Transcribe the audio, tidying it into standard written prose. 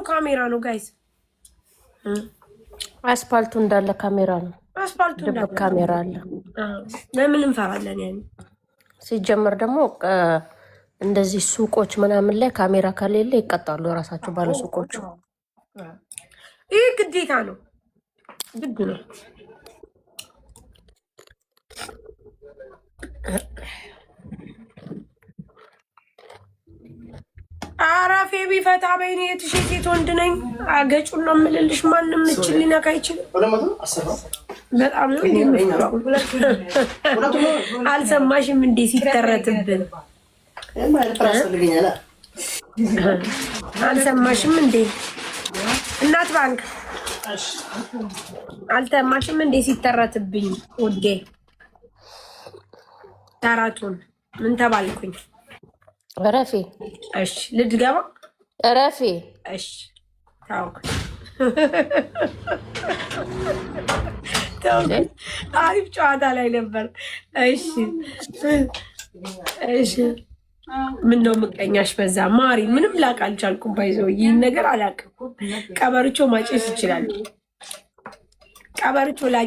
ካሜራ ነው ጋይስ። አስፓልቱ እንዳለ ካሜራ ነው። አስፓልቱ እንዳለ ካሜራ አለ። ለምን እንፈራለን? ያን ሲጀመር ደግሞ እንደዚህ ሱቆች ምናምን ላይ ካሜራ ከሌለ ይቀጣሉ ራሳቸው ባለ ሱቆቹ። ይህ ግዴታ ነው፣ ግድ ነው። አራፌ ቢፈታ በይኔ የትሽ ሴት ወንድ ነኝ። አገጩን ነው የምልልሽ። ማንም እችል ሊነካ አይችልም። በጣም ነው እንደምፈራው። አልሰማሽም እንዴ ሲተረትብን? አልሰማሽም እንዴ እናት ባንክ? አልሰማሽም እንዴ ሲተረትብኝ? ውዴ ተረቱን ምን ተባልኩኝ? ረፊ እሺ ልድገባ። ረፊ እሺ ታውቅ አሪፍ ጨዋታ ላይ ነበር። እሺ እሺ ምን ነው ምቀኛሽ በዛ። ማሪ ምንም ላቅ አልቻልኩም። ባይዘው ይህን ነገር አላውቅም። ቀበርቾ ማጨስ ይችላል። ቀበርቾ ላጭ